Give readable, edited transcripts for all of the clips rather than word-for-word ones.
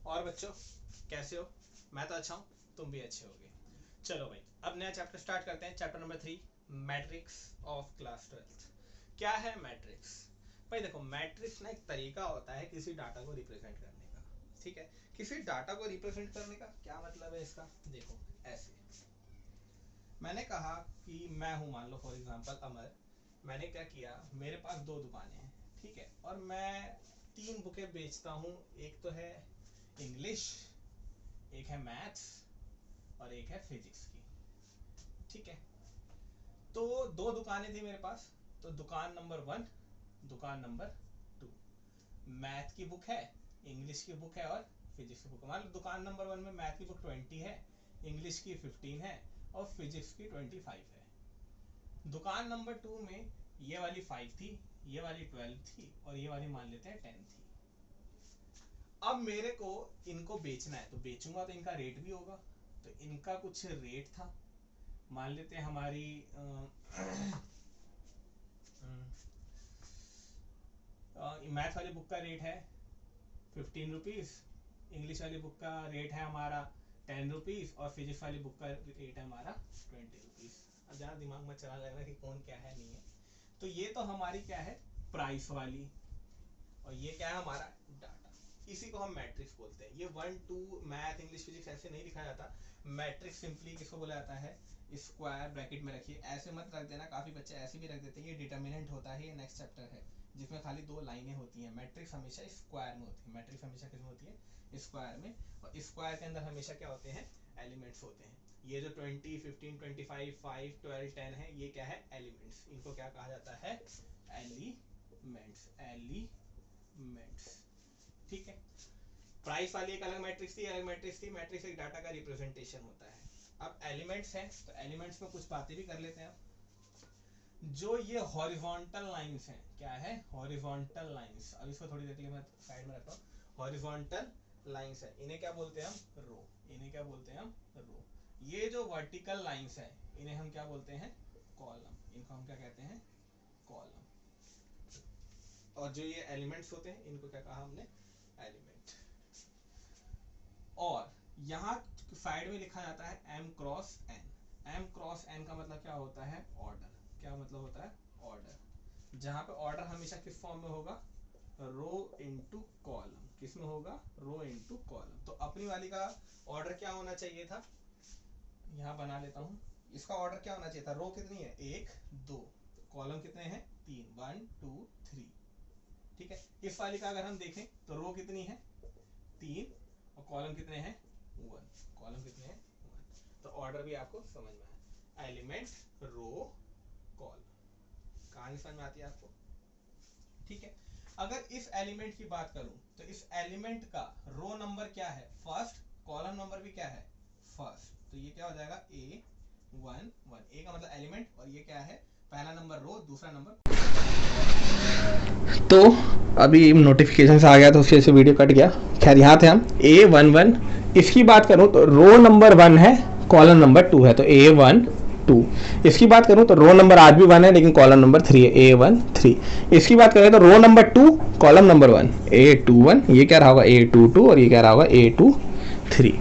और बच्चों कैसे हो? मैं तो अच्छा हूँ, तुम भी अच्छे होगे। चलो भाई, अब नया चैप्टर स्टार्ट करते हैं। Chapter number 3, matrix of class 12। क्या है मैट्रिक्स? भाई देखो, मैट्रिक्स ना एक तरीका होता है किसी डाटा को रिप्रेजेंट करने का। ठीक है, किसी डाटा को रिप्रेजेंट करने का क्या मतलब है इसका? देखो ऐसे, मैंने कहा कि मैं हूँ, मान लो फॉर एग्जांपल अमर। मैंने क्या किया, मेरे पास 2 दुकानें हैं, ठीक है, और मैं 3 बुकें बेचता हूँ। एक तो है इंग्लिश, एक है मैथ्स और एक है फिजिक्स की। ठीक है, तो 2 दुकानें थी मेरे पास। तो दुकान नंबर 1, दुकान नंबर 2, मैथ की बुक है, इंग्लिश की बुक है और फिजिक्स की बुक है। मान लो दुकान नंबर 1 में मैथ की बुक 20 है, इंग्लिश की 15 है और फिजिक्स की 25 है। दुकान नंबर 2 में ये वाली 5 थी, ये वाली 12 थी और ये वाली मान लेते हैं 10 थी। अब मेरे को इनको बेचना है, तो बेचूंगा तो इनका रेट भी होगा। तो इनका कुछ रेट था, मान लेते हैं हमारी मैथ वाली बुक का रेट है 15 रुपीज़, इंग्लिश वाली बुक का रेट है हमारा 10 रुपीज़ और फिजिक्स वाली बुक का रेट है हमारा 20 रुपीज़। अब ज़्यादा दिमाग में चला लग रहा है कि कौन क्या है नहीं है। तो ये तो हमारी क्या है, प्राइस वाली, और ये क्या है हमारा डाटा। इसी को हम मैट्रिक्स बोलते हैं। ये 1 2 मैथ इंग्लिश फिजिक्स ऐसे नहीं लिखा जाता। मैट्रिक्स सिंपली किसको बोला जाता है, स्क्वायर ब्रैकेट में रखिए, ऐसे मत रख देना। काफ़ी बच्चे ऐसे भी रख देते हैं। ये डिटर्मिनेंट होता है, ये नेक्स्ट चैप्टर है जिसमें खाली 2 लाइनें होती हैं। मैट्रिक्स हमेशा स्क्वायर में होती है, मैट्रिक्स हमेशा किस में होती है, स्क्वायर में। और स्क्वायर के अंदर हमेशा क्या होते हैं, एलिमेंट्स होते हैं। ये जो 20 15 25 5 12 10 है, ये क्या है, एलिमेंट्स। इनको क्या कहा जाता है, एलिमेंट्स, एलिमेंट्स। ठीक है, प्राइस वाली एक अलग मैट्रिक्स थी, अलग मैट्रिक्स थी। मैट्रिक्स एक डाटा का रिप्रेजेंटेशन होता है। अब एलिमेंट्स हैं, तो एलिमेंट्स में कुछ बातें भी कर लेते हैं। जो ये हॉरिजॉन्टल लाइंस हैं, क्या है, हॉरिजॉन्टल लाइंस। अब इसको थोड़ी देर के लिए मैं साइड में रखता हूँ। हॉरिजॉन्टल लाइंस है, इन्हें क्या बोलते हैं हम, रो। इन्हें क्या बोलते हैं हम, रो। ये जो वर्टिकल लाइंस है, इन्हें हम क्या बोलते हैं, कॉलम। इनको हम क्या कहते हैं, कॉलम। और जो ये एलिमेंट्स होते हैं, इनको क्या कहा हमने, एलिमेंट। और यहाँ साइड में लिखा जाता है m cross n। m cross n का मतलब क्या होता है, ऑर्डर। क्या मतलब होता है, ऑर्डर। जहाँ पे ऑर्डर हमेशा किस फॉर्म में होगा, रो इनटू कॉलम। किस में होगा, रो इनटू कॉलम। तो अपनी वाली का ऑर्डर क्या होना चाहिए था, यहाँ बना लेता हूँ। इसका ऑर्डर क्या होना चाहिए था, रो कितनी है, 1 2, कॉलम कितने हैं, 3, 1 2 3। ठीक है, इस वाली का अगर हम देखें तो रो कितनी है, 3, और कॉलम कितने हैं, 1। कॉलम कितने हैं, 1। तो ऑर्डर भी आपको समझ में आया, एलिमेंट, रो, कॉलम। कहानी समझ में आती है आपको? ठीक है, अगर इस एलिमेंट की बात करूं तो इस एलिमेंट का रो नंबर क्या है, फर्स्ट। कॉलम नंबर भी क्या है, फर्स्ट। तो ये क्या हो जाएगा, A1 1। ए का मतलब एलिमेंट, और ये क्या है, पहला नंबर रो, दूसरा नंबर। तो अभी नोटिफिकेशन आ गया तो उसकी वजह से वीडियो कट गया। खैर यहाँ थे हम, A11। इसकी बात करूँ तो रो नंबर 1 है, कॉलम नंबर 2 है, तो A1 2। इसकी बात करूँ तो रो नंबर आज भी 1 है लेकिन कॉलम नंबर 3 है, A1 3। इसकी बात करें तो रो नंबर 2 कॉलम नंबर 1, A21। ये क्या रहा होगा, A22, और ये क्या रहा होगा, A23।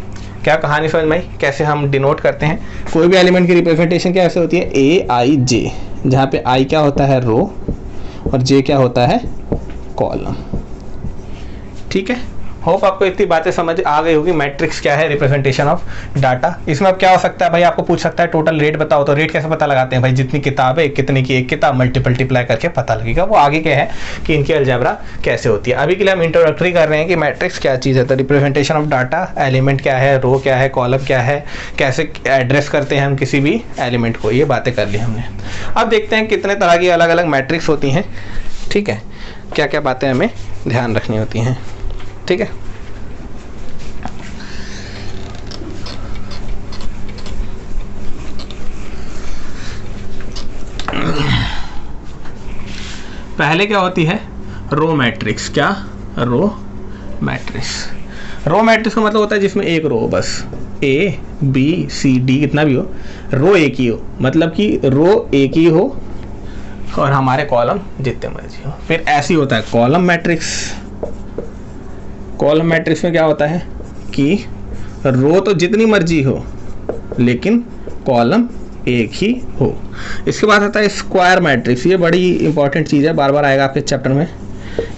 क्या कहानी समझ में आई, कैसे हम डिनोट करते हैं कोई भी एलिमेंट की रिप्रेजेंटेशन कैसे होती है, AIJ, जहाँ पे I क्या होता है, रो, और J क्या होता है, कॉलम। ठीक है, होप आपको इतनी बातें समझ आ गई होगी। मैट्रिक्स क्या है, रिप्रेजेंटेशन ऑफ डाटा। इसमें अब क्या हो सकता है भाई, आपको पूछ सकता है टोटल रेट बताओ। तो रेट कैसे पता लगाते हैं भाई, जितनी किताब है, कितने की एक किताब, मल्टीप्लाई करके पता लगेगा। वो आगे क्या है कि इनकी अलजेब्रा कैसे होती है। अभी के लिए हम इंट्रोडक्टरी कर रहे हैं कि मैट्रिक्स क्या चीज़ है। तो रिप्रेजेंटेशन ऑफ डाटा, एलिमेंट क्या है, रो क्या है, कॉलम क्या है, कैसे एड्रेस करते हैं हम किसी भी एलिमेंट को, ये बातें कर ली हमने। अब देखते हैं कितने तरह की अलग अलग मैट्रिक्स होती हैं। ठीक है, क्या क्या बातें हमें ध्यान रखनी होती हैं। ठीक है, पहले क्या होती है, रो मैट्रिक्स। क्या, रो मैट्रिक्स। रो मैट्रिक्स का मतलब होता है जिसमें एक रो हो, बस ABCD कितना भी हो, रो एक ही हो, मतलब कि रो एक ही हो और हमारे कॉलम जितने मर्जी हो। फिर ऐसी होता है कॉलम मैट्रिक्स। कॉलम मैट्रिक्स में क्या होता है कि रो तो जितनी मर्जी हो लेकिन कॉलम एक ही हो। इसके बाद आता है स्क्वायर मैट्रिक्स। ये बड़ी इंपॉर्टेंट चीज़ है, बार बार आएगा आपके चैप्टर में।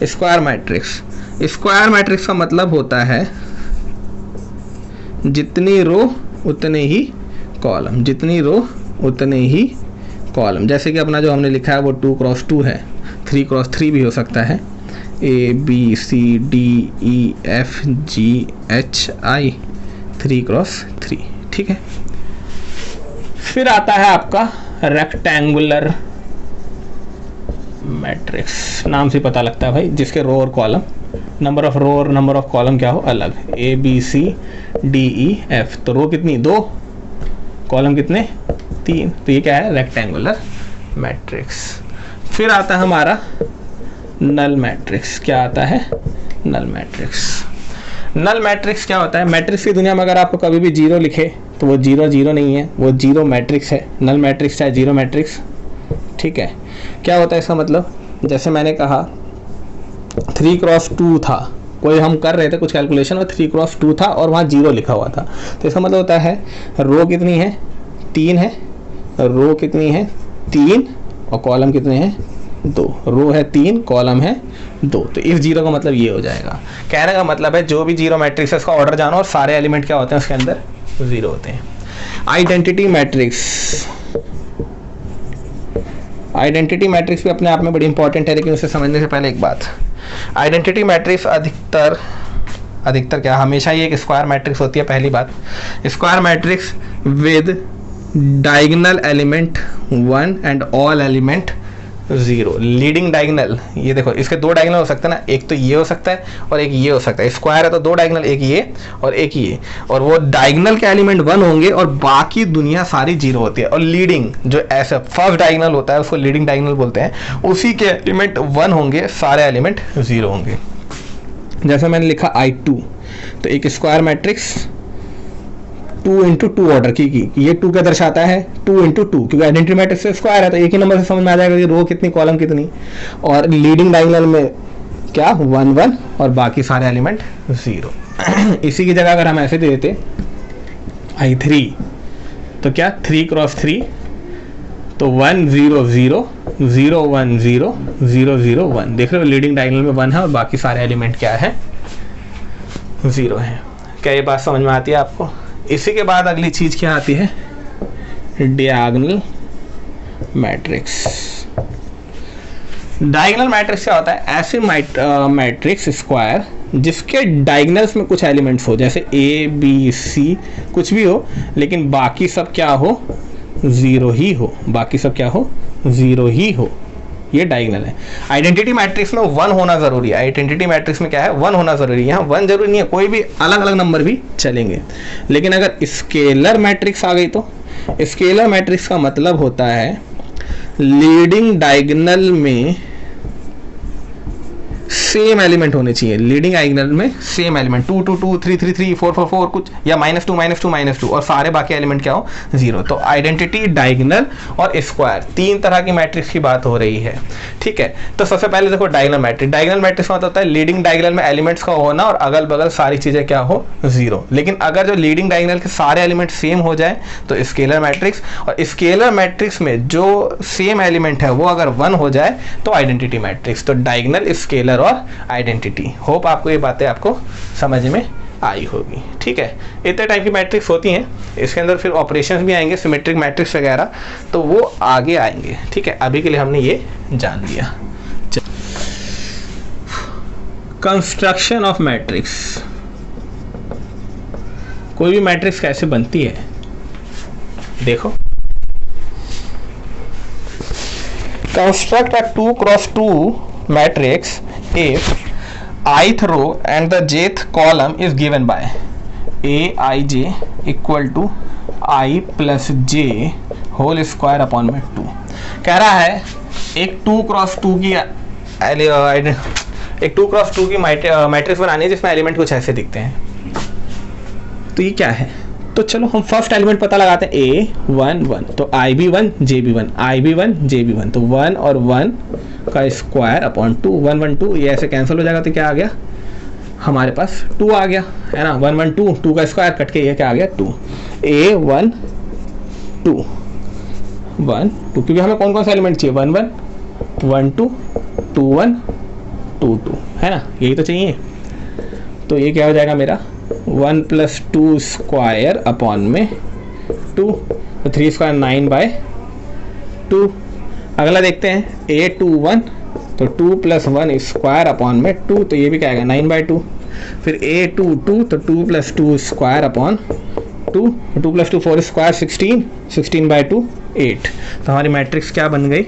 स्क्वायर मैट्रिक्स, स्क्वायर मैट्रिक्स का मतलब होता है जितनी रो उतने ही कॉलम, जितनी रो उतने ही कॉलम। जैसे कि अपना जो हमने लिखा है वो 2x2 है, 3x3 भी हो सकता है, ABCDEFGHI 3x3, ठीक है। फिर आता है आपका रेक्टेंगुलर मैट्रिक्स। नाम से पता लगता है भाई, जिसके रो और कॉलम, नंबर ऑफ रो और नंबर ऑफ कॉलम क्या हो अलग, ABCDEF। तो रो कितनी 2, कॉलम कितने 3, तो ये क्या है रेक्टेंगुलर मैट्रिक्स। फिर आता है हमारा नल मैट्रिक्स। क्या आता है नल मैट्रिक्स। नल मैट्रिक्स क्या होता है, मैट्रिक्स की दुनिया में अगर आपको कभी भी जीरो लिखे तो वो जीरो जीरो नहीं है, वो जीरो मैट्रिक्स है। नल मैट्रिक्स है जीरो मैट्रिक्स, ठीक है। क्या होता है इसका मतलब, जैसे मैंने कहा 3x2 था, कोई हम कर रहे थे कुछ कैलकुलेशन में, 3x2 था और वहाँ जीरो लिखा हुआ था, तो इसका मतलब होता है रो कितनी है 3 है, रो कितनी है 3 और कॉलम कितने हैं 2। रो है 3, कॉलम है 2, तो इस जीरो का मतलब ये हो जाएगा। कहने का मतलब है जो भी जीरो मैट्रिक्स है उसका ऑर्डर जानो और सारे एलिमेंट क्या होते हैं उसके अंदर जीरो होते हैं। आइडेंटिटी मैट्रिक्स, आइडेंटिटी मैट्रिक्स भी अपने आप में बड़ी इंपॉर्टेंट है, लेकिन उसे समझने से पहले एक बात, आइडेंटिटी मैट्रिक्स अधिकतर क्या हमेशा ही एक स्क्वायर मैट्रिक्स होती है। पहली बात, square matrix with diagonal element 1 and all element 0। Leading diagonal, ये देखो इसके 2 डायगोनल हो सकते हैं ना, एक तो ये हो सकता है और एक ये हो सकता है। स्क्वायर है तो 2 डायगोनल, एक ये और एक ये, और वो डायगोनल के एलिमेंट 1 होंगे और बाकी दुनिया सारी 0 होती है। और लीडिंग जो ऐसा फर्स्ट डायगोनल होता है उसको लीडिंग डायगोनल बोलते हैं, उसी के एलिमेंट 1 होंगे, सारे एलिमेंट 0 होंगे। जैसे मैंने लिखा I2, तो एक स्क्वायर मैट्रिक्स 2 into 2 ऑर्डर की ये 2 क्या दर्शाता है 2 into 2, क्योंकि आइडेंटिटी मैट्रिक्स से स्क्वायर है तो एक ही नंबर से समझ में आ जाएगा कि रो कितनी कॉलम कितनी। और लीडिंग डायगोनल में क्या 1 1 और बाकी सारे एलिमेंट 0। इसी की जगह अगर हम ऐसे दे देते I3, तो क्या 3x3, तो 1 0 0 0 1 0 0 0 1। देख रहे हो लीडिंग डायगोनल में 1 है और बाकी सारे एलिमेंट क्या है 0 है। क्या ये बात समझ में आती है आपको। इसी के बाद अगली चीज क्या आती है डायगोनल मैट्रिक्स। डायगोनल मैट्रिक्स क्या होता है, ऐसे मैट्रिक्स स्क्वायर जिसके डायगोनल्स में कुछ एलिमेंट्स हो, जैसे ABC कुछ भी हो लेकिन बाकी सब क्या हो 0 ही हो, बाकी सब क्या हो 0 ही हो, ये डायगोनल है। आइडेंटिटी मैट्रिक्स में 1 होना जरूरी है। आइडेंटिटी मैट्रिक्स में क्या है 1 होना जरूरी है। यहाँ 1 जरूरी नहीं है, कोई भी अलग अलग नंबर भी चलेंगे। लेकिन अगर स्केलर मैट्रिक्स आ गई तो स्केलर मैट्रिक्स का मतलब होता है लीडिंग डायगोनल में सेम एलिमेंट होने चाहिए। लीडिंग डायगोनल में सेम एलिमेंट 2 2 2 3 3 3 4 4 4 कुछ, या -2 -2 -2 और सारे बाकी एलिमेंट क्या हो 0। तो आइडेंटिटी, डायगोनल और स्क्वायर 3 तरह की मैट्रिक्स की बात हो रही है, ठीक है। तो सबसे पहले देखो डायगोनल मैट्रिक्स। डायगोनल मैट्रिक्स का मतलब होता है लीडिंग डायगोनल में एलिमेंट्स का होना और अगल बगल सारी चीजें क्या हो 0। लेकिन अगर जो लीडिंग डायगोनल के सारे एलिमेंट सेम हो जाए तो स्केलर मैट्रिक्स, और स्केलर मैट्रिक्स में जो सेम एलिमेंट है वो अगर 1 हो जाए तो आइडेंटिटी मैट्रिक्स। तो डायगोनल, स्केलर और आइडेंटिटी। होप आपको ये बातें आपको समझ में आई होगी, ठीक है। इतने टाइप की मैट्रिक्स होती हैं, इसके अंदर फिर ऑपरेशंस भी आएंगे, सिमेट्रिक मैट्रिक्स वगैरह, तो वो आगे आएंगे, ठीक है। अभी के लिए हमने ये जान लिया। Construction of matrix. कोई भी मैट्रिक्स कैसे बनती है देखो, construct a 2x2 matrix if ith row and the jth column is given by aij equal to I plus j whole square upon में 2। कह रहा है एक 2x2 की मैट्रिक्स बनानी है जिसमें एलिमेंट कुछ ऐसे दिखते हैं। तो ये क्या है, तो चलो हम फर्स्ट एलिमेंट पता लगाते हैं A1 1, तो IB1 JB1 IB1 JB1, तो 1 और 1 का स्क्वायर अपॉन 2 1 1 2, ये ऐसे कैंसिल हो जाएगा तो क्या आ गया हमारे पास 2 आ गया है ना, 1 1 2, 2 का स्क्वायर कट के ये क्या आ गया 2, A 1 2 1 2, क्योंकि हमें कौन कौन सा एलिमेंट चाहिए 1 1 1 2 2 1 2 2 है ना, यही तो चाहिए। तो ये क्या हो जाएगा मेरा 1 + 2 स्क्वायर अपॉन में 2, तो 3 स्क्वायर 9 बाय 2। अगला देखते हैं A 2 1, तो 2 + 1 स्क्वायर अपॉन में 2, तो ये भी क्या आएगा 9 बाय 2। फिर A 2 2, तो 2 + 2 स्क्वायर अपॉन 2, 2 + 2 4 स्क्वायर 16, 16 बाय 2 8। तो हमारी मैट्रिक्स क्या बन गई,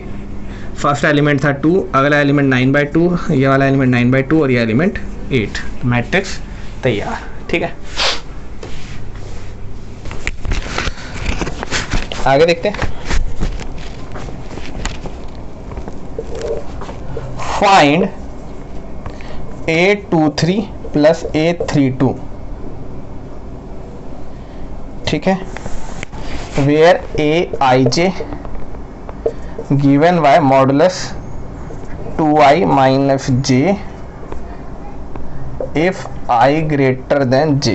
फर्स्ट एलिमेंट था 2, अगला एलिमेंट 9 बाय 2, ये वाला एलिमेंट 9 बाय 2 और ये एलिमेंट 8। तो मैट्रिक्स तैयार। ठीक है, आगे देखते हैं। फाइंड A23 + A32, ठीक है, where Aij given by modulus 2i minus j if I greater than j,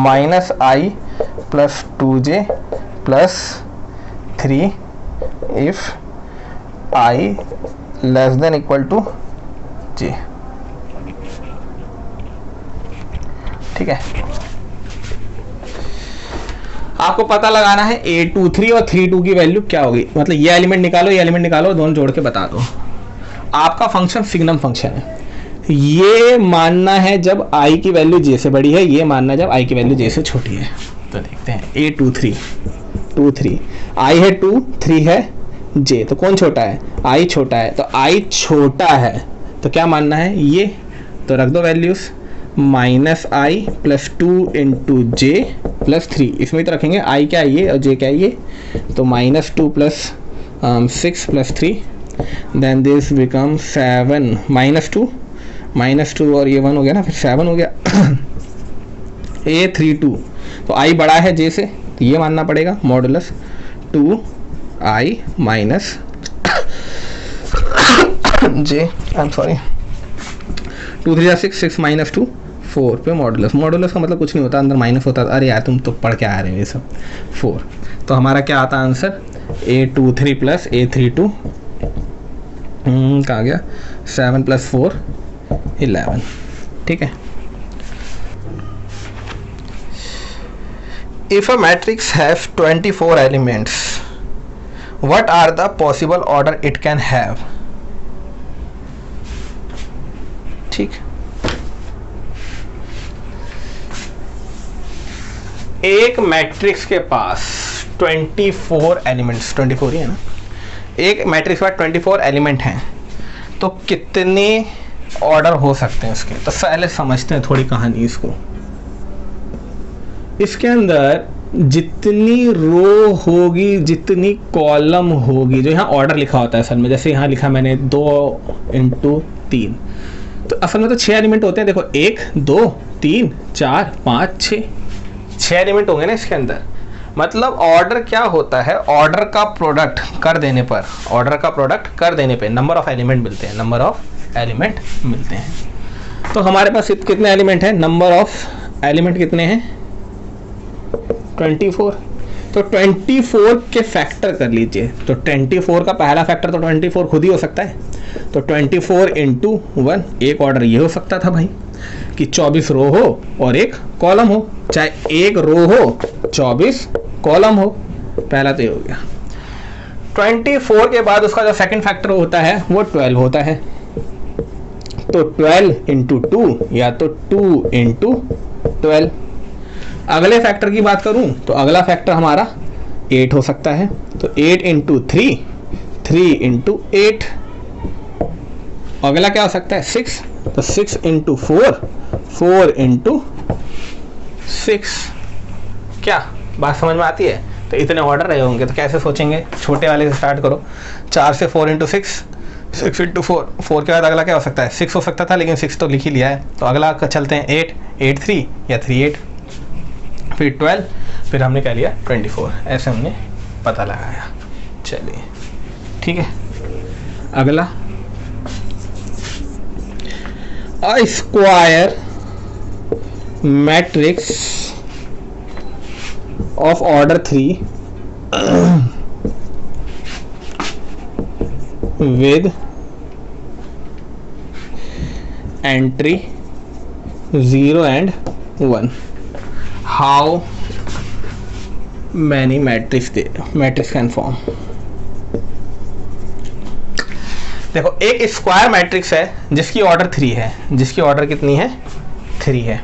minus I plus 2j plus 3 if I less than equal to j। ठीक है, आपको पता लगाना है A23 और 32 की वैल्यू क्या होगी, मतलब ये एलिमेंट निकालो ये एलिमेंट निकालो, दोनों जोड़ के बता दो। आपका फंक्शन सिग्नम फंक्शन है, ये मानना है जब i की वैल्यू j से बड़ी है, ये मानना जब i की वैल्यू j से छोटी है। तो देखते हैं A23 2 3, i है 2 3 है j, तो कौन छोटा है i छोटा है, तो i छोटा है तो क्या मानना है ये, तो रख दो वैल्यूज, -i + 2 × j + 3, इसमें तो रखेंगे i क्या है ये और j क्या है ये, तो -2 + 6 + 3, देन दिस बिकम 7 -2 और ये 1 हो गया ना, फिर 7 हो गया। A32, तो i बड़ा है j से, तो ये मानना पड़ेगा modulus 2i minus j, I am sorry, 2 3 6 6 -2 4 पे मॉडुलस का मतलब कुछ नहीं होता, अंदर माइनस होता है। अरे यार तुम तो पढ़ के आ रहे हो ये सब। 4, तो हमारा क्या आता आंसर A23 + A32 कहाँ गया, 7 + 4 11। ठीक है, if a matrix has 24 elements, what are the possible order it can have? ठीक, एक मैट्रिक्स के पास 24 एलिमेंट्स, 24 ही है ना, एक मैट्रिक्स के पास 24 एलिमेंट हैं, तो कितने ऑर्डर हो सकते हैं उसके। तो पहले समझते हैं थोड़ी कहानी इसको। इसके अंदर जितनी रो होगी, जितनी कॉलम होगी, जो यहाँ ऑर्डर लिखा होता है असल में, जैसे यहाँ लिखा मैंने 2 × 3, तो असल में तो 6 एलिमेंट होते हैं। देखो 1 2 3 4 5 6 एलिमेंट होंगे ना इसके अंदर। मतलब ऑर्डर क्या होता है, ऑर्डर का प्रोडक्ट कर देने पर, ऑर्डर का प्रोडक्ट कर देने पे नंबर ऑफ एलिमेंट मिलते हैं, नंबर ऑफ एलिमेंट मिलते हैं। तो हमारे पास कितने एलिमेंट हैं, नंबर ऑफ एलिमेंट कितने हैं 24। तो 24 के फैक्टर कर लीजिए, तो 24 का पहला फैक्टर तो 24 खुद ही हो सकता है, तो 24 × 1, एक ऑर्डर ये हो सकता था भाई कि 24 रो हो और एक कॉलम हो, चाहे एक रो हो 24 कॉलम हो, पहला तो ये हो गया। 24 के बाद उसका जो सेकंड फैक्टर होता है वो 12 होता है, तो 12 × 2 या तो 2 × 12। अगले फैक्टर की बात करूं तो अगला फैक्टर हमारा 8 हो सकता है, तो 8 × 3, 3 × 8। अगला क्या हो सकता है 6, तो 6 × 4, 4 × 6। क्या बात समझ में आती है। तो इतने ऑर्डर रहे होंगे, तो कैसे सोचेंगे, छोटे वाले से स्टार्ट करो। 4 से 4 × 6, 6 × 4, 4 के बाद अगला क्या हो सकता है 6 हो सकता था, लेकिन 6 तो लिख ही लिया है। तो अगला चलते हैं 8, 8 3 या 3 8, फिर 12, फिर हमने क्या लिया 24, ऐसे हमने पता लगाया। चलिए ठीक है, अगला a square matrix of order 3 with entry 0 and 1. How many matrix can form? देखो एक स्क्वायर मैट्रिक्स है जिसकी ऑर्डर 3 है, जिसकी ऑर्डर कितनी है 3 है,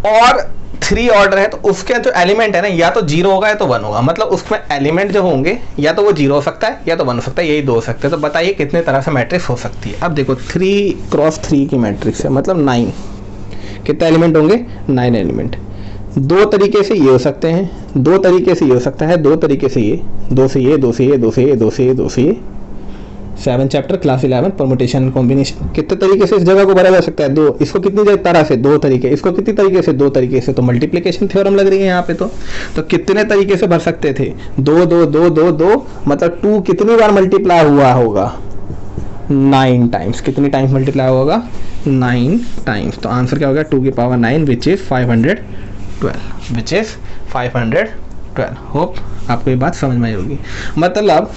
और 3 ऑर्डर है, तो उसके जो एलिमेंट है ना या तो 0 होगा या तो 1 होगा, मतलब उसमें एलिमेंट जो होंगे या तो वो 0 हो सकता है या तो 1 हो सकता है, यही 2 हो सकते हैं। तो बताइए कितने तरह से मैट्रिक्स हो सकती है। अब देखो 3x3 की मैट्रिक्स है, मतलब 9, कितने एलिमेंट होंगे 9 एलिमेंट। 2 तरीके से ये हो सकते हैं, 2 तरीके से ये हो सकता है, 2 तरीके से ये, 2 से ये, 2 से ये, 2 से ये, 2 से ये, 2 से ये। 7 चैप्टर क्लास 11 परमुटेशन कॉम्बिनेशन। कितने तरीके से इस जगह को भरा जा सकता है 2। इसको कितनी तरह से 2 तरीके, इसको कितनी तरीके से 2 तरीके से। तो मल्टीप्लिकेशन थ्योरम लग रही है यहाँ पे। तो कितने तरीके से भर सकते थे 2 2 2 2 2, मतलब 2 कितनी बार मल्टीप्लाई हुआ होगा 9 टाइम्स। कितनी टाइम्स मल्टीप्लाई होगा 9 टाइम्स। तो आंसर क्या होगा 2 की power 9 which is 512, which is 512। Hope आपको ये बात समझ में आई होगी। मतलब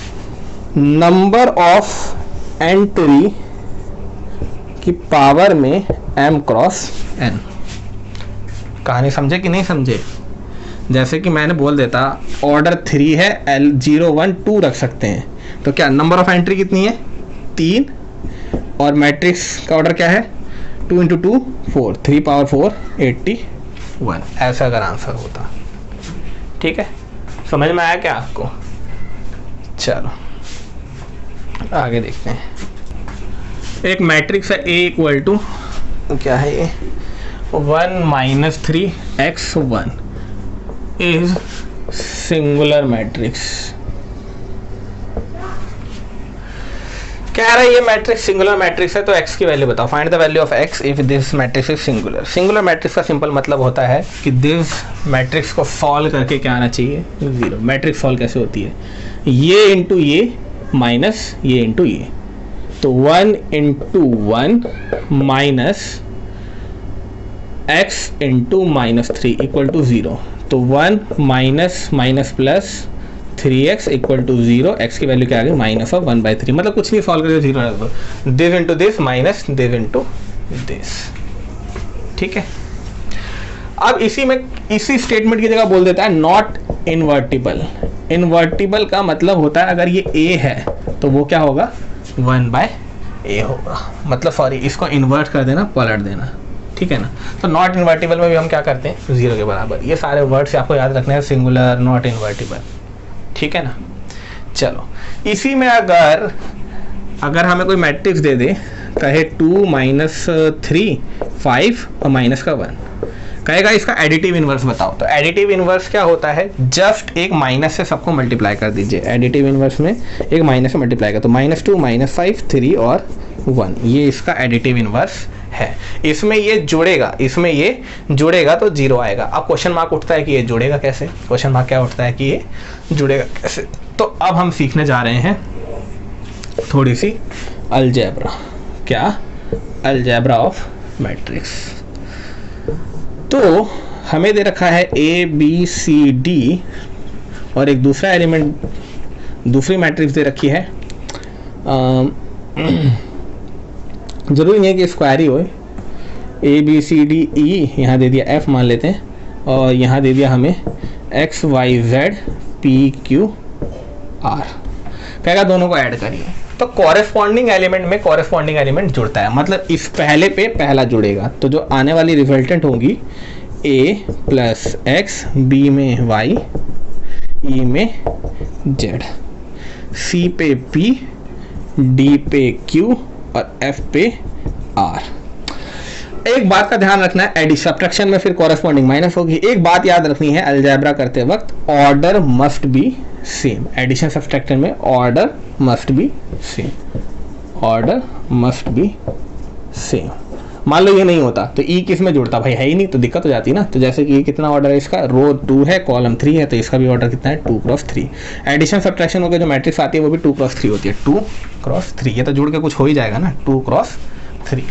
नंबर ऑफ एंट्री की पावर में m क्रॉस n। कहानी समझे कि नहीं समझे? जैसे कि मैंने बोल देता ऑर्डर 3 है, L 0 1 2 रख सकते हैं, तो क्या नंबर ऑफ एंट्री कितनी है 3, और मैट्रिक्स का ऑर्डर क्या है 2 × 2 4, 3 पावर 4 81। ऐसा अगर आंसर होता। ठीक है, समझ में आया क्या आपको? चलो आगे देखते हैं। एक मैट्रिक्स है A इक्वल टू क्या है ये 1 - 3x1 इज सिंगुलर मैट्रिक्स। कह रहा है ये मैट्रिक्स सिंगुलर मैट्रिक्स है, तो x की वैल्यू बताओ। Find the value of x if this matrix is singular. Singular matrix का सिंपल मतलब होता है कि दिस मैट्रिक्स को सॉल्व करके क्या आना चाहिए 0। मैट्रिक्स सॉल्व कैसे होती है, ये इंटू ये माइनस ये इंटू ये, तो 1 × 1 minus x into -3 equal to 0। तो 1 minus minus plus 3x equal to 0। x की वैल्यू क्या आ गई -1/3, मतलब कुछ नहीं सॉल्व करके 0 रख दो। This into this minus this into this. ठीक है, अब इसी स्टेटमेंट की जगह बोल देता है नॉट इनवर्टिबल। इनवर्टिबल का मतलब होता है अगर ये a है तो वो क्या होगा 1/a होगा, मतलब सॉरी इसको इन्वर्ट कर देना, पलट देना। ठीक है ना, तो नॉट इन्वर्टिबल में भी हम क्या करते हैं 0 के बराबर। ये सारे वर्ड्स आपको याद रखने हैं, सिंगुलर, नॉट इन्वर्टिबल। ठीक है ना, चलो इसी में अगर हमें कोई मैट्रिक्स दे दे, कहे 2 - 3 5 और माइनस का 1, कहेगा इसका एडिटिव इनवर्स बताओ। तो एडिटिव इनवर्स क्या होता है, जस्ट एक माइनस से सबको मल्टीप्लाई कर दीजिए। एडिटिव इनवर्स में एक माइनस से मल्टीप्लाई कर, तो -2 -5 3 और 1, ये इसका एडिटिव इनवर्स है। इसमें ये जुड़ेगा तो 0 आएगा। अब क्वेश्चन मार्क उठता है कि ये जुड़ेगा कैसे, क्वेश्चन मार्क क्या उठता है कि ये जुड़ेगा कैसे। तो अब हम सीखने जा रहे हैं थोड़ी सी अलजेब्रा। क्या? Algebra of matrix. तो हमें दे रखा है A B C D और एक दूसरा एलिमेंट, दूसरी मैट्रिक्स दे रखी है। जरूरी नहीं है कि स्क्वायर ही हो, A B C D E यहाँ दे दिया, F मान लेते हैं, और यहाँ दे दिया हमें X Y Z P Q R। कहेगा दोनों को ऐड करिए, तो कॉरेस्पॉन्डिंग एलिमेंट में कॉरेस्पॉन्डिंग एलिमेंट जुड़ता है, मतलब इस पहले पे पहला जुड़ेगा। तो जो आने वाली रिजल्टेंट होगी A + X, B में Y, E में Z, C पे P, D पे Q और F पे R। एक बात का ध्यान रखना है, एडिशन सब्ट्रैक्शन में फिर कॉरेस्पॉन्डिंग माइनस होगी। एक बात याद रखनी है, अलजेब्रा करते वक्त order must be same. Addition subtraction में order must be same, order must be same. मान लो ये नहीं होता तो ई किस में जुड़ता, भाई है ही नहीं तो दिक्कत हो जाती ना। तो जैसे कि ये कितना ऑर्डर है इसका, रो 2 है कॉलम 3 है, तो इसका भी ऑर्डर कितना है 2 × 3। एडिशन सब्ट्रैक्शन होकर जो मैट्रिक्स आती है वो भी 2 × 3 होती है, 2 × 3। ये तो जुड़ के कुछ हो ही जाएगा ना, 2 × 3।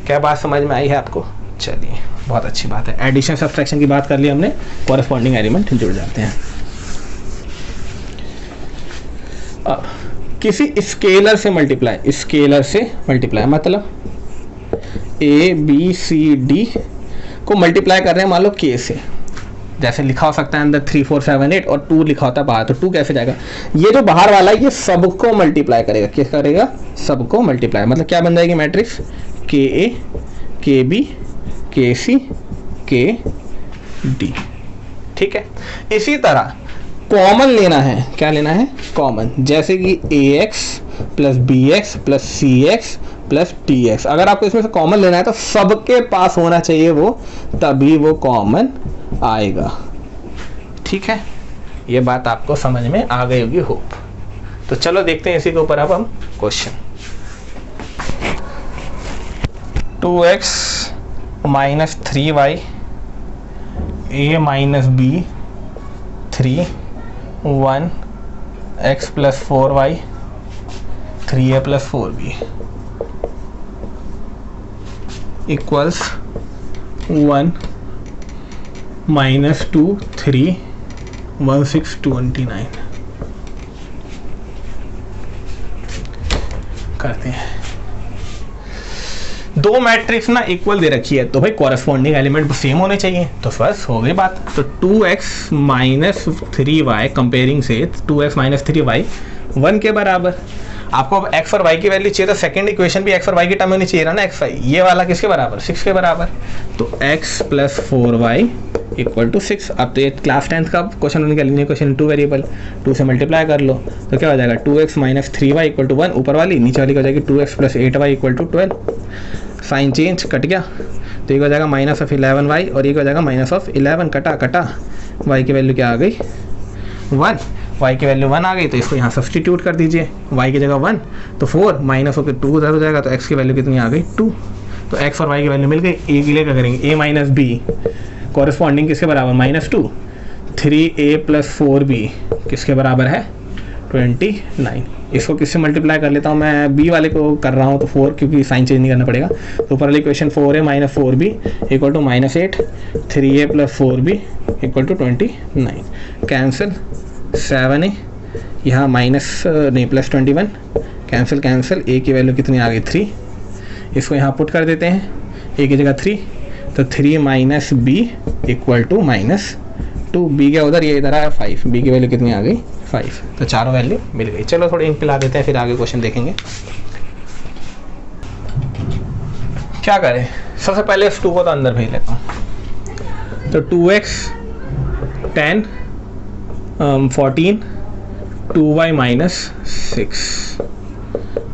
क्या बात समझ में आई है आपको? चलिए बहुत अच्छी बात है। एडिशन सब्ट्रैक्शन की बात कर ली हमने, कॉरेस्पॉन्डिंग एलिमेंट जुड़ जाते हैं। अब किसी स्केलर से मल्टीप्लाई, मतलब ए बी सी डी को मल्टीप्लाई कर रहे हैं मान लो के से, जैसे लिखा हो सकता है अंदर 3 4 7 8 और 2 लिखा होता है बाहर, तो 2 कैसे जाएगा? ये जो बाहर वाला है ये सबको मल्टीप्लाई करेगा। क्या करेगा? सबको मल्टीप्लाई। मतलब क्या बन जाएगी मैट्रिक्स? के ए के बी के सी के डी। ठीक है, इसी तरह कॉमन लेना है। क्या लेना है? कॉमन। जैसे कि a x plus b x plus c x plus t x. अगर आपको इसमें से कॉमन लेना है तो सबके पास होना चाहिए वो, तभी वो कॉमन आएगा। ठीक है, ये बात आपको समझ में आ गई होगी होप। तो चलो देखते हैं इसी के ऊपर अब हम question. 2x minus 3y a minus b 3 1 x plus 4y 3a plus 4b equals 1 minus 2 3 1 6 29। करते हैं। दो मैट्रिक्स ना इक्वल दे रखी है तो भाई कॉरेस्पॉन्डिंग एलिमेंट सेम होने चाहिए, तो बस हो गई बात। तो 2x माइनस 3y कंपेयरिंग से 2x माइनस 3y 1 के बराबर। आपको अब x और y की वैल्यू चाहिए तो सेकंड इक्वेशन भी x और y की टर्म में होनी चाहिए ना x y। ये वाला किसके बराबर? 6 के बराबर। तो x plus 4y equal to 6। अब तो ये क्लास 10th का क्वेश्चन होने का लीनियर क्वेश्चन 2 वेरिएबल 2 से मल्टीप्लाई कर लो तो क्या हो जाएगा? 2x minus 3y equal to 1 ऊपर वाली, नीचे वाली हो जाएगी 2x plus 8y equal to 12। Sign change cut गया तो ये हो जाएगा माइनस ऑफ 11y और ये हो जाएगा माइनस ऑफ 11। कटा y की वैल्यू क्या आ गई? 1। y की वैल्यू 1 आ गई तो इसको यहाँ सब्सटीट्यूट कर दीजिए। y की जगह 1 तो 4 माइनस होकर 2 उधर हो जाएगा तो x की वैल्यू कितनी आ गई? 2। तो x और y की वैल्यू मिल गई। a के लिए क्या करेंगे? a माइनस बी कॉरेस्पॉन्डिंग किसके बराबर? माइनस 2। 3a प्लस 4b किसके बराबर है? 29। इसको किससे मल्टीप्लाई कर लेता हूँ मैं? b वाले को कर रहा हूँ तो 4, क्योंकि साइन चेंज नहीं करना पड़ेगा। तो ऊपर वाली equation 4a minus 4b equal to minus 8 3a plus 4b equal to 29। Cancel 7a यहाँ माइनस नहीं प्लस 21 कैंसिल। a की वैल्यू कितनी आ गई? 3। इसको यहाँ पुट कर देते हैं, a की जगह 3 तो 3 minus b equal to minus 2। b के उधर, ये इधर आया 5। b की वैल्यू कितनी आ गई? 5। तो चारों वैल्यू मिल गई। चलो थोड़ी इन पिला देते हैं, फिर आगे क्वेश्चन देखेंगे। क्या करें? सबसे पहले इस 2 को तो अंदर भेज लेता हूँ। तो 2x 10 14 2y minus 6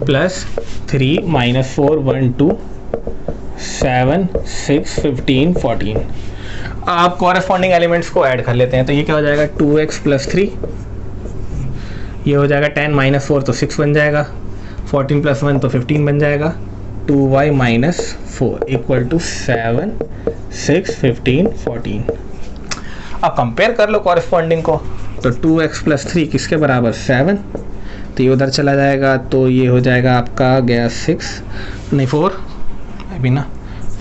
plus 3 minus 4 1 2 7 6 15 14। आप कॉरेस्पॉन्डिंग एलिमेंट्स को ऐड कर लेते हैं तो ये क्या हो जाएगा? 2x प्लस 3, ये हो जाएगा 10 माइनस 4 तो 6 बन जाएगा, 14 प्लस 1 तो 15 बन जाएगा, 2y माइनस 4 इक्वल टू 7 6 15 14। अब कंपेयर कर लो कॉरेस्पॉन्डिंग को। तो 2x प्लस 3 किसके बराबर? 7। तो ये उधर चला जाएगा तो ये हो जाएगा आपका गया 6 नहीं 4 अभी ना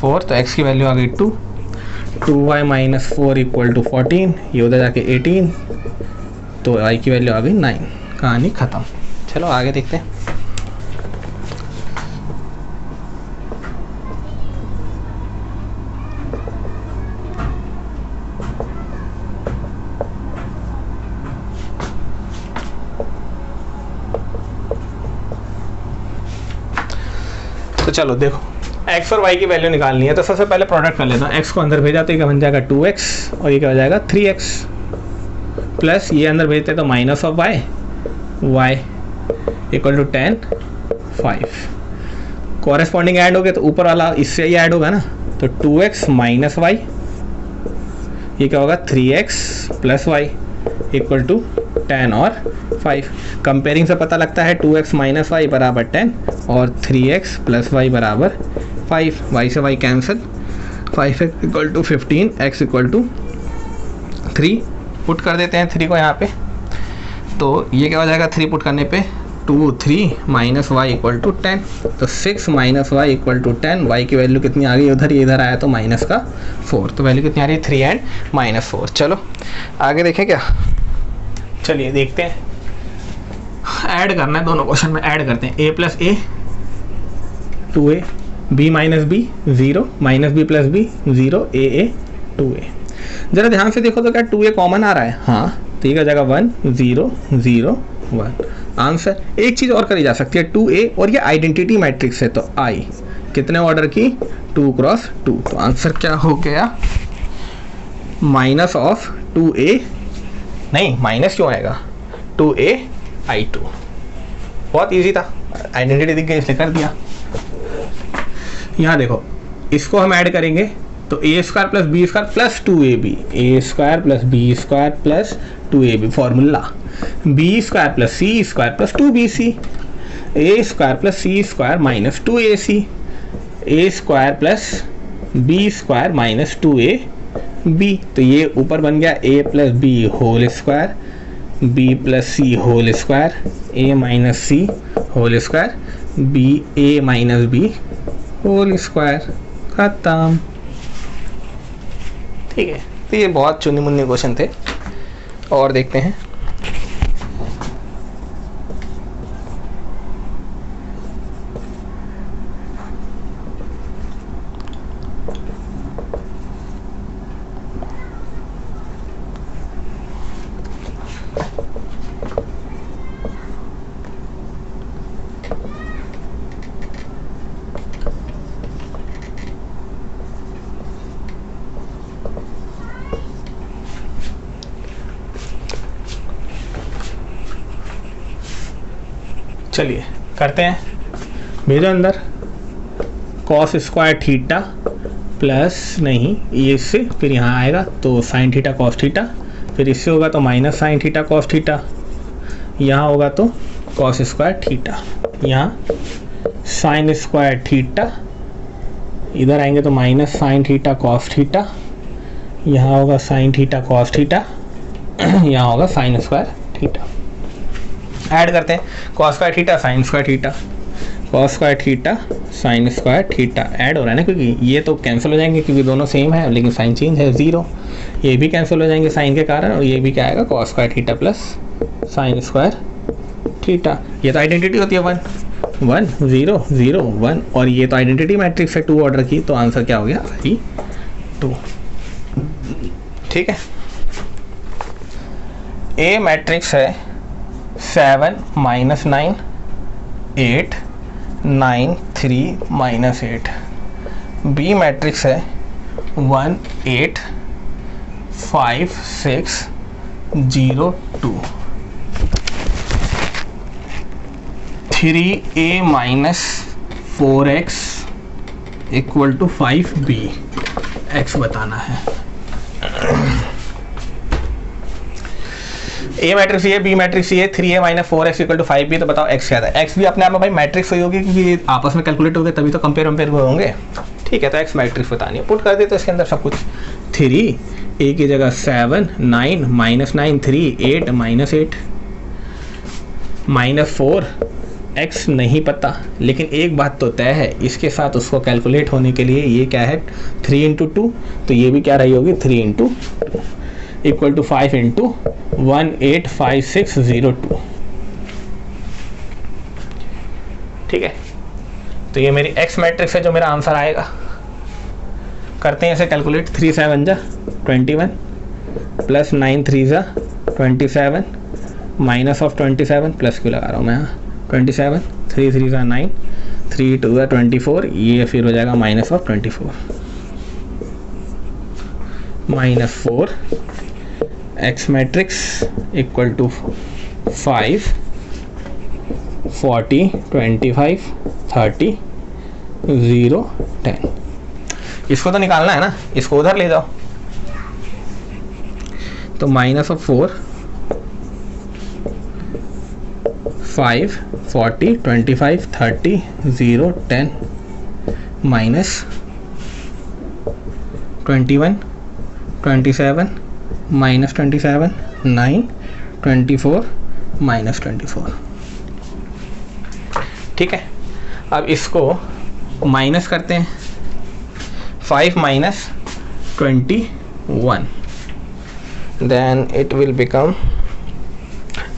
4। तो x की वैल्यू आ गई 2। 2y माइनस 4 इक्वल टू 14, ये उधर जाके 18 तो y की वैल्यू आ गई 9। कहानी ख़त्म। चलो आगे देखते हैं। तो चलो देखो x और y की वैल्यू निकालनी है तो सबसे पहले प्रोडक्ट कर लेता हूँ। x को अंदर भेजा तो ये बन जाएगा 2x और ये क्या हो जाएगा 3x प्लस ये अंदर भेजते तो minus of y equal to 10 5। Corresponding add हो गया तो ऊपर वाला इससे ही ऐड होगा ना। तो 2x माइनस y ये क्या होगा 3x plus y equal to 10 और 5। कंपेयरिंग से पता लगता है 2x माइनस y बराबर 10 और 3x प्लस y बराबर 5। y से y cancel, 5x equal to 15, x equal to 3। Put कर देते हैं 3 को यहाँ पे तो ये क्या हो जाएगा 3 पुट करने पे 2 3 माइनस वाई इक्वल टू 10। तो 6 minus y equal to 10, y की वैल्यू कितनी आ गई उधर, ये इधर आया तो माइनस का 4, तो वैल्यू कितनी आ रही है 3 एंड माइनस 4। चलो आगे देखें क्या, चलिए देखते हैं, ऐड करना है दोनों क्वेश्चन में, ऐड करते हैं। a plus a 2a, b minus b 0, minus b plus b 0, a 2a। जरा ध्यान से देखो तो क्या 2a कॉमन आ रहा है, हाँ, तो ये जगह 1 0 0 1 आंसर। एक चीज़ और करी जा सकती है, 2a और ये आइडेंटिटी मैट्रिक्स है, तो i कितने ऑर्डर की 2 क्रॉस 2, तो आंसर क्या हो गया माइनस ऑफ 2a, नहीं माइनस क्यों आएगा 2a i2। बहुत इजी था, आइडेंटिटी दिख गई इसलिए कर दिया। यहाँ देखो इसको हम ऐड करेंगे तो a square plus b square plus 2ab, a square plus b square plus 2ab, formula b square plus c square plus 2bc, a square plus c square minus 2ac, a square plus b square minus 2ab। तो ये ऊपर बन गया a plus b whole square, b plus c whole square, a minus c whole square, b a minus b whole square, खत्म। ठीक है, तो ये बहुत चुनी मुन्नी क्वेश्चन थे, और देखते हैं। चलिए करते हैं, भेजो अंदर। कॉस स्क्वायर थीटा प्लस, नहीं ये इससे फिर यहाँ आएगा तो साइन थीटा कॉस थीटा, फिर इससे होगा तो minus sine theta cos theta, यहाँ होगा तो कॉस स्क्वायर थीटा, यहाँ साइन स्क्वायर थीटा, इधर आएंगे तो minus sine theta cos theta, यहाँ होगा साइन थीटा कॉस थीटा, यहाँ होगा साइन स्क्वायर थीटा। ऐड करते हैं, cos square theta sine square theta, cos square theta sine square theta, add हो रहा है ना, क्योंकि ये तो कैंसिल हो जाएंगे क्योंकि दोनों सेम है, लेकिन साइन चेंज है 0, ये भी कैंसिल हो जाएंगे साइन के कारण, और ये भी क्या आएगा cos square theta plus sine square theta. ये तो आइडेंटिटी होती है 1 1 0 0 1, और ये तो आइडेंटिटी मैट्रिक्स है 2 ऑर्डर की, तो आंसर क्या हो गया i2। ठीक है, ए मैट्रिक्स है 7 माइनस 9 8 9 3 माइनस 8, बी मैट्रिक्स है 1 8 5 6 0 2, 3a minus 4x equal to 5b, x बताना है। ए मैट्रिक्स ये, बी मैट्रिक्स ये, 3a minus 4x equal to 5b, तो बताओ x क्या था। x भी अपने आप में भाई मैट्रिक्स हुई होगी क्योंकि आपस में कैलकुलेट हो गए तभी तो कंपेयर हुए होंगे। ठीक है, तो x मैट्रिक्स बतानी है, पुट कर दे तो इसके अंदर सब कुछ। 3 a की जगह 7 9 माइनस 9 3 8 माइनस 8 माइनस 4 x नहीं पता, लेकिन एक बात तो तय है, इसके साथ उसको कैलकुलेट होने के लिए ये क्या है 3 इंटू 2, तो ये भी क्या रही होगी 3 इंटू इक्वल टू 5 इंटू 185602। ठीक है, तो ये मेरी x मैट्रिक्स है जो मेरा आंसर आएगा। करते हैं इसे कैलकुलेट, 3 7 जा 21 प्लस 9 3 जा 27 माइनस ऑफ 27, प्लस क्यों लगा रहा हूँ मैं यहाँ, 27 3 3 जा 9 3 2 जा 24, ये फिर हो जाएगा minus of 24 minus 4 x matrix equal to 5 40 25 30 0 10। इसको तो निकालना है ना, इसको उधर ले जाओ, तो minus of 4 5 40 25 30 0 10 minus 21 27 minus 27 9 24 minus 24। ठीक है, अब इसको माइनस करते हैं, 5 minus 21, then it will become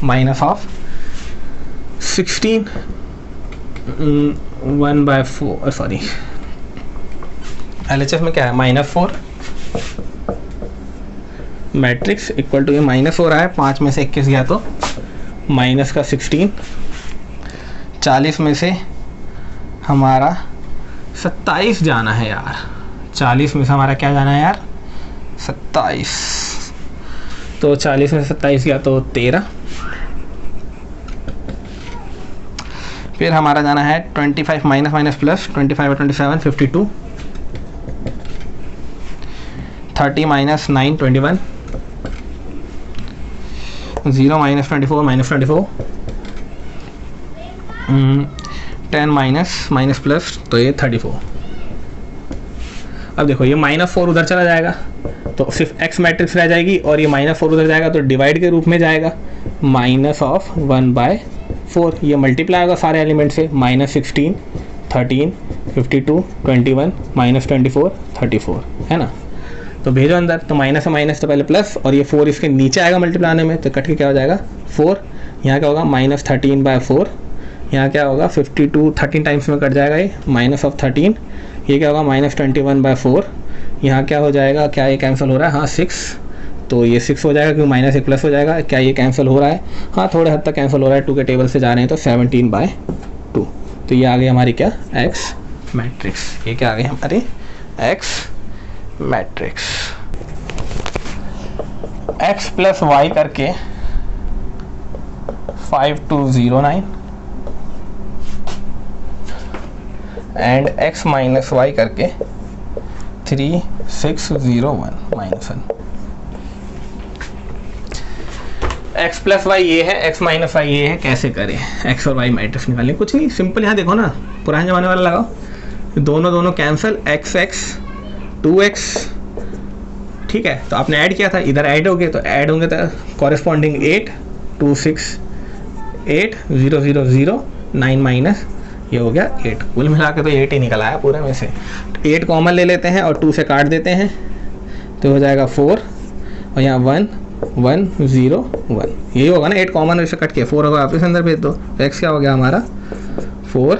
minus of 16, 1/4, sorry LHS में क्या है -4 मैट्रिक्स इक्वल टू, ये माइनस हो रहा है, 5 में से 21 गया तो माइनस का 16, 40 में से हमारा 27 जाना है यार, 40 में से हमारा क्या जाना है यार, 27, तो 40 में से 27 गया तो 13, फिर हमारा जाना है 25 माइनस माइनस प्लस, 25 और 27 52, 30 minus 9 21, 0 minus 24 minus 24, 10 minus minus plus, तो ये 34। अब देखो ये -4 उधर चला जाएगा तो सिर्फ x मैट्रिक्स रह जाएगी, और ये -4 उधर जाएगा तो डिवाइड के रूप में जाएगा, -1/4, ये मल्टीप्लाई होगा सारे एलिमेंट से, -16 13 52 21 -24 34, है ना। तो भेजो अंदर, तो माइनस से माइनस तो पहले प्लस, और ये 4 इसके नीचे आएगा मल्टीप्लाई आने में, तो कट के क्या हो जाएगा 4, यहाँ क्या होगा -13/4, यहाँ क्या होगा 52 13 टाइम्स में कट जाएगा ये, -13, ये क्या होगा -21/4, यहाँ क्या हो जाएगा, क्या ये कैंसिल हो रहा है, हाँ 6, तो ये 6 हो जाएगा क्योंकि माइनस एक प्लस हो जाएगा, क्या ये कैंसिल हो रहा है, हाँ थोड़े हद तक कैंसिल हो रहा है, 2 के टेबल से जा रहे हैं तो 17/2, तो ये आ गई हमारी क्या x मैट्रिक्स, ये क्या आ गई हमारी x matrix. x plus y करके 5209 एंड x माइनस वाई करके 3601 -1। x प्लस वाई ये है, x माइनस वाई ये है, कैसे करें x और y मैट्रिक्स निकालने, कुछ नहीं सिंपल, यहाँ देखो ना पुराने ज़माने वाला लगाओ, दोनों कैंसिल, x 2x, ठीक है, तो आपने ऐड किया था, इधर ऐड हो गए, तो ऐड होंगे तो कॉरेस्पॉन्डिंग 8 2 6 8 0 0 0 9 माइनस ये हो गया 8, कुल मिला के तो 8 ही निकल आया पूरे में से। 8 कॉमन ले लेते हैं और 2 से काट देते हैं तो हो जाएगा 4, और यहाँ 1 1 0 1, यही होगा ना, 8 कॉमन से कट के 4 होगा, वापस अंदर भेज दो, तो x क्या हो गया हमारा 4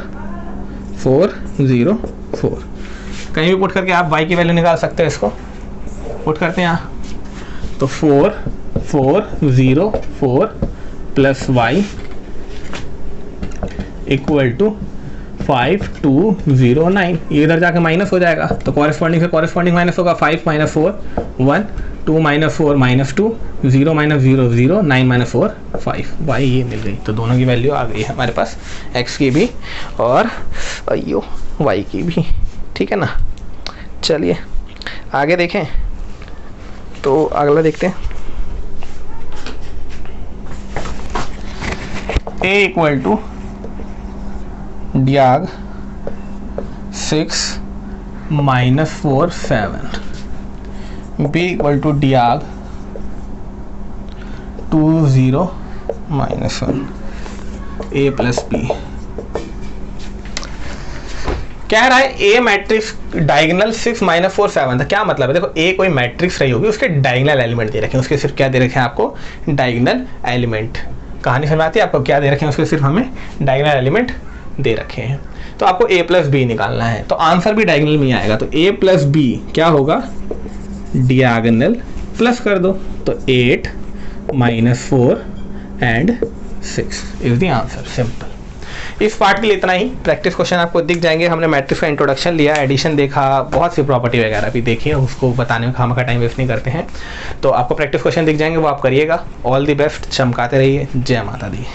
4 0 4, कहीं भी पुट करके आप y की वैल्यू निकाल सकते हैं, इसको पुट करते हैं यहाँ, तो 4 4 0 4 प्लस y इक्वल टू 5209, ये इधर जाके माइनस हो जाएगा, तो कॉरेस्पॉन्डिंग से कॉरेस्पॉन्डिंग माइनस होगा, 5 - 4 1 2 - 4 -2 0 - 0 0 9 - 4 5, y ये मिल गई, तो दोनों की वैल्यू आ गई है हमारे पास, x की भी और अयो y की भी, ठीक है ना। चलिए आगे देखें, तो अगला देखते हैं, a equal to diag 6 - 4 7, b equal to diag 2 0 - 1, a plus b। कह रहा है ए मैट्रिक्स डायगोनल 6 - 4 7 था, क्या मतलब है, देखो ए कोई मैट्रिक्स रही होगी, उसके डायगोनल एलिमेंट दे रखे हैं, उसके सिर्फ क्या दे रखे हैं आपको, डायगोनल एलिमेंट, कहानी समझ आती है आपको, क्या दे रखे हैं उसके सिर्फ हमें डायगोनल एलिमेंट दे रखे हैं, तो आपको a प्लस बी निकालना है, तो आंसर भी डायगोनल में आएगा, तो a प्लस बी क्या होगा, डियागोनल प्लस कर दो, तो 8 - 4 and 6 is the answer, simple. इस पार्ट के लिए इतना ही, प्रैक्टिस क्वेश्चन आपको दिख जाएंगे, हमने मैट्रिक्स का इंट्रोडक्शन लिया, एडिशन देखा, बहुत सी प्रॉपर्टी वगैरह भी देखी है, उसको बताने में खामा का टाइम वेस्ट नहीं करते हैं, तो आपको प्रैक्टिस क्वेश्चन दिख जाएंगे, वो आप करिएगा। ऑल द बेस्ट, चमकाते रहिए, जय माता दी।